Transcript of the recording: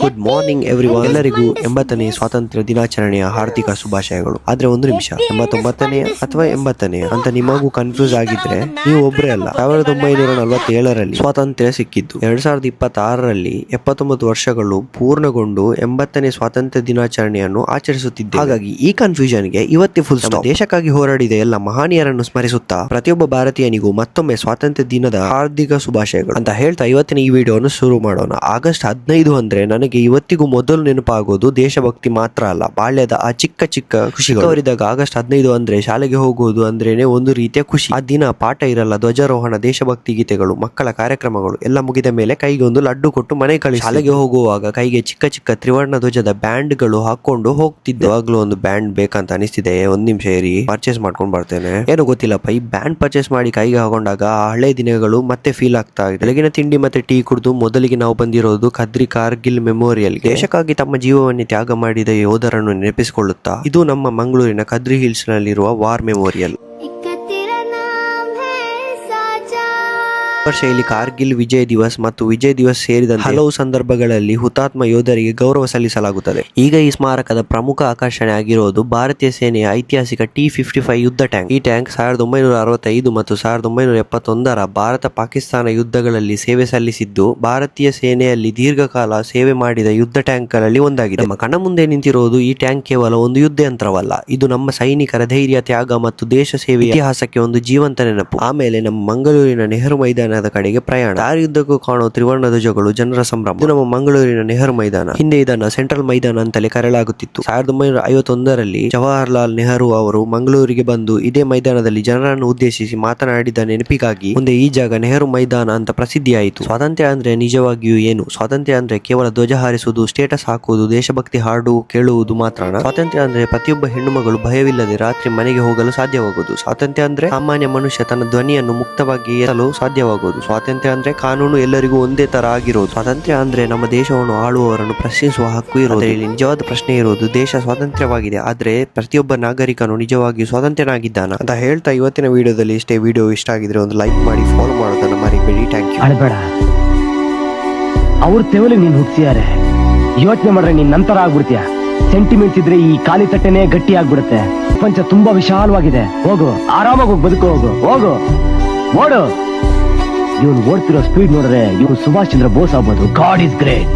Good morning everyone. ಎಲ್ಲರಿಗೂ 80ನೇ ಸ್ವಾತಂತ್ರ್ಯ ದಿನಾಚರಣೆಯ ಹಾರ್ದಿಕ ಶುಭಾಶಯಗಳು. ಆದ್ರೆ ಒಂದು ನಿಮಿಷ, 89ನೇ ಅಥವಾ 80ನೇ ಅಂತ ನಿಮಗೂ ಕನ್ಫ್ಯೂಸ್ ಆಗಿದ್ರೆ ನೀವು ಒಬ್ಬರೇ ಅಲ್ಲ. 1947ರಲ್ಲಿ ಸ್ವಾತಂತ್ರ್ಯ ಸಿಕ್ಕಿದ್ದು. 2026ರಲ್ಲಿ 79 ವರ್ಷಗಳು ಪೂರ್ಣಗೊಂಡು 80ನೇ ಸ್ವಾತಂತ್ರ್ಯ ದಿನಾಚರಣೆಯನ್ನು ಆಚರಿಸುತ್ತಿದ್ದೇವೆ. ಹಾಗಾಗಿ ಈ ಕನ್ಫ್ಯೂಷನ್ಗೆ ಇವತ್ತೇ ಫುಲ್ ಸ್ಟಾಪ್. ದೇಶಕ್ಕಾಗಿ ಹೋರಾಡಿದ ಎಲ್ಲ ಮಹನೀಯರನ್ನು ಸ್ಮರಿಸುತ್ತಾ ಪ್ರತಿಯೊಬ್ಬ ಭಾರತೀಯನಿಗೂ ಮತ್ತೊಮ್ಮೆ ಸ್ವಾತಂತ್ರ್ಯ ದಿನದ ಹಾರ್ದಿಕ ಶುಭಾಶಯಗಳು ಅಂತ ಹೇಳ್ತಾ ಇವತ್ತಿನ ಈ ವಿಡಿಯೋವನ್ನು ಶುರು ಮಾಡೋಣ. ಆಗಸ್ಟ್ 15 ಅಂದ್ರೆ ನನಗೆ ಇವತ್ತಿಗೂ ಮೊದಲು ನೆನಪಾಗೋದು ದೇಶಭಕ್ತಿ ಮಾತ್ರ ಅಲ್ಲ, ಬಾಲ್ಯದ ಆ ಚಿಕ್ಕ ಚಿಕ್ಕ ಖುಷಿಗಳು. ಅವರಿದ್ದಾಗ ಆಗಸ್ಟ್ 15 ಅಂದ್ರೆ ಶಾಲೆಗೆ ಹೋಗುವುದು ಅಂದ್ರೇನೆ ಒಂದು ರೀತಿಯ ಖುಷಿ. ಆ ದಿನ ಪಾಠ ಇರಲ್ಲ, ಧ್ವಜಾರೋಹಣ, ದೇಶಭಕ್ತಿ ಗೀತೆಗಳು, ಮಕ್ಕಳ ಕಾರ್ಯಕ್ರಮಗಳು ಎಲ್ಲ ಮುಗಿದ ಮೇಲೆ ಕೈಗೆ ಒಂದು ಲಡ್ಡು ಕೊಟ್ಟು ಮನೆ ಕಳಿಸಿ. ಶಾಲೆಗೆ ಹೋಗುವಾಗ ಕೈಗೆ ಚಿಕ್ಕ ಚಿಕ್ಕ ತ್ರಿವರ್ಣ ಧ್ವಜದ ಬ್ಯಾಂಡ್ ಗಳು ಹಾಕೊಂಡು ಹೋಗ್ತಿದ್ದೆ. ಯಾವಾಗ್ಲೂ ಒಂದು ಬ್ಯಾಂಡ್ ಬೇಕಂತ ಅನಿಸ್ತಿದೆ. ಒಂದ್ ನಿಮಿಷ ಇರಿ, ಪರ್ಚೇಸ್ ಮಾಡ್ಕೊಂಡು ಬರ್ತೇನೆ. ಏನೋ ಗೊತ್ತಿಲ್ಲಪ್ಪ, ಈ ಬ್ಯಾಂಡ್ ಪರ್ಚೇಸ್ ಮಾಡಿ ಕೈಗೆ ಹಾಕೊಂಡಾಗ ಆ ಹಳೆ ದಿನಗಳು ಮತ್ತೆ ಫೀಲ್ ಆಗ್ತಾ ಇದೆ. ಬೆಳಗಿನ ತಿಂಡಿ ಮತ್ತೆ ಟೀ ಕುಡಿದು ಮೊದಲಿಗೆ ನಾವು ಬಂದಿರೋದು ಖದ್ರಿ ಕಾರ್ಗಿಲ್ ಮೆಮೋರಿಯಲ್. ದೇಶಕ್ಕಾಗಿ ತಮ್ಮ ಜೀವವನ್ನು ತ್ಯಾಗ ಮಾಡಿದ ಯೋಧರನ್ನು ನೆನಪಿಸಿಕೊಳ್ಳುತ್ತಾ ಇದು ನಮ್ಮ ಮಂಗಳೂರಿನ ಖದ್ರಿ ಹಿಲ್ಸ್ ನಲ್ಲಿರುವ ವಾರ್ ಮೆಮೋರಿಯಲ್. ವರ್ಷ ಇಲ್ಲಿ ಕಾರ್ಗಿಲ್ ವಿಜಯ್ ದಿವಸ್ ಮತ್ತು ವಿಜಯ್ ದಿವಸ್ ಸೇರಿದಂತೆ ಹಲವು ಸಂದರ್ಭಗಳಲ್ಲಿ ಹುತಾತ್ಮ ಯೋಧರಿಗೆ ಗೌರವ ಸಲ್ಲಿಸಲಾಗುತ್ತದೆ. ಈಗ ಈ ಸ್ಮಾರಕದ ಪ್ರಮುಖ ಆಕರ್ಷಣೆ ಆಗಿರೋದು ಭಾರತೀಯ ಸೇನೆಯ ಐತಿಹಾಸಿಕ T-55 ಯುದ್ಧ ಟ್ಯಾಂಕ್. ಈ ಟ್ಯಾಂಕ್ 1965 ಮತ್ತು 1971ರ ಭಾರತ ಪಾಕಿಸ್ತಾನ ಯುದ್ಧಗಳಲ್ಲಿ ಸೇವೆ ಸಲ್ಲಿಸಿದ್ದು ಭಾರತೀಯ ಸೇನೆಯಲ್ಲಿ ದೀರ್ಘಕಾಲ ಸೇವೆ ಮಾಡಿದ ಯುದ್ಧ ಟ್ಯಾಂಕ್ಗಳಲ್ಲಿ ಒಂದಾಗಿದೆ. ನಮ್ಮ ಕಣ್ಣ ಮುಂದೆ ನಿಂತಿರೋದು ಈ ಟ್ಯಾಂಕ್ ಕೇವಲ ಒಂದು ಯುದ್ಧ ಯಂತ್ರವಲ್ಲ, ಇದು ನಮ್ಮ ಸೈನಿಕರ ಧೈರ್ಯ, ತ್ಯಾಗ ಮತ್ತು ದೇಶ ಸೇವೆಯ ಇತಿಹಾಸಕ್ಕೆ ಒಂದು ಜೀವಂತ ನೆನಪು. ಆಮೇಲೆ ನಮ್ಮ ಮಂಗಳೂರಿನ ನೆಹರು ಮೈದಾನ ಕಡೆಗೆ ಪ್ರಯಾಣ. ದಾರಿಯುದ್ದಕ್ಕೂ ಕಾಣುವ ತ್ರಿವರ್ಣ ಧ್ವಜಗಳು ಜನರ ಸಂಭ್ರಮ. ಇದು ನಮ್ಮ ಮಂಗಳೂರಿನ ನೆಹರು ಮೈದಾನ. ಹಿಂದೆ ಇದನ್ನ ಸೆಂಟ್ರಲ್ ಮೈದಾನ ಅಂತಲೇ ಕರೆಯಲಾಗುತ್ತಿತ್ತು. 1951ರಲ್ಲಿ ಜವಾಹರ್ಲಾಲ್ ನೆಹರು ಅವರು ಮಂಗಳೂರಿಗೆ ಬಂದು ಇದೇ ಮೈದಾನದಲ್ಲಿ ಜನರನ್ನು ಉದ್ದೇಶಿಸಿ ಮಾತನಾಡಿದ ನೆನಪಿಗಾಗಿ ಮುಂದೆ ಈ ಜಾಗ ನೆಹರು ಮೈದಾನ ಅಂತ ಪ್ರಸಿದ್ಧಿಯಾಯಿತು. ಸ್ವಾತಂತ್ರ್ಯ ಅಂದ್ರೆ ನಿಜವಾಗಿಯೂ ಏನು? ಸ್ವಾತಂತ್ರ್ಯ ಅಂದ್ರೆ ಕೇವಲ ಧ್ವಜ ಹಾರಿಸುವುದು, ಸ್ಟೇಟಸ್ ಹಾಕುವುದು, ದೇಶಭಕ್ತಿ ಹಾಡು ಕೇಳುವುದು ಮಾತ್ರನಾ? ಸ್ವಾತಂತ್ರ್ಯ ಅಂದ್ರೆ ಪ್ರತಿಯೊಬ್ಬ ಹೆಣ್ಣು ಮಗಳು ಭಯವಿಲ್ಲದೆ ರಾತ್ರಿ ಮನೆಗೆ ಹೋಗಲು ಸಾಧ್ಯವಾಗುವುದು. ಸ್ವಾತಂತ್ರ್ಯ ಅಂದ್ರೆ ಸಾಮಾನ್ಯ ಮನುಷ್ಯ ತನ್ನ ಧ್ವನಿಯನ್ನು ಮುಕ್ತವಾಗಿ ಏರಲು ಸಾಧ್ಯವಾಗುವುದು. ಸ್ವಾತಂತ್ರ್ಯ ಅಂದ್ರೆ ಕಾನೂನು ಎಲ್ಲರಿಗೂ ಒಂದೇ ತರ ಆಗಿರೋದು. ಸ್ವಾತಂತ್ರ್ಯ ಅಂದ್ರೆ ನಮ್ಮ ದೇಶವನ್ನು ಆಳುವವರನ್ನು ಪ್ರಶ್ನಿಸುವ ಹಕ್ಕು ಇರೋದು. ಇಲ್ಲಿ ನಿಜವಾದ ಪ್ರಶ್ನೆ ಇರೋದು, ದೇಶ ಸ್ವಾತಂತ್ರ್ಯವಾಗಿದೆ, ಆದ್ರೆ ಪ್ರತಿಯೊಬ್ಬ ನಾಗರಿಕನು ನಿಜವಾಗಿಯೂ ಸ್ವಾತಂತ್ರ್ಯನಾಗಿದ್ದಾನ ಅಂತ ಹೇಳ್ತಾ ಇವತ್ತಿನ ವಿಡಿಯೋದಲ್ಲಿ ಇಷ್ಟೇ. ವಿಡಿಯೋ ಇಷ್ಟ ಆಗಿದ್ರೆ ಒಂದು ಲೈಕ್ ಮಾಡಿ, ಫಾಲೋ ಮಾಡೋದನ್ನ ಮರಿಬೇಡಿ. Thank you. ಅಳಬೇಡ, ಅವ್ರ ತೆವಲಿ ನೀನ್ ಹುಟ್ಟಿಸಿಯಾರೆ, ಯೋಚನೆ ಮಾಡ್ರೆ ನೀನ್ ನಂತರ ಆಗ್ಬಿಡ್ತೀಯ. ಸೆಂಟಿಮೆಂಟ್ಸ್ ಇದ್ರೆ ಈ ಖಾಲಿ ತಟ್ಟೆನೆ ಗಟ್ಟಿ ಆಗ್ಬಿಡುತ್ತೆ. ಪ್ರಪಂಚ ತುಂಬಾ ವಿಶಾಲವಾಗಿದೆ. ಹೋಗು, ಆರಾಮಾಗಿ ಹೋಗಿ ಬದುಕು. ಹೋಗು ಓಡು. ಇವನು ಓಡ್ತಿರೋ ಸ್ಪೀಡ್ ನೋಡಿದ್ರೆ ಇವನು ಸುಭಾಷ್ ಚಂದ್ರ ಬೋಸ್ ಆಗ್ಬೋದು. God is great.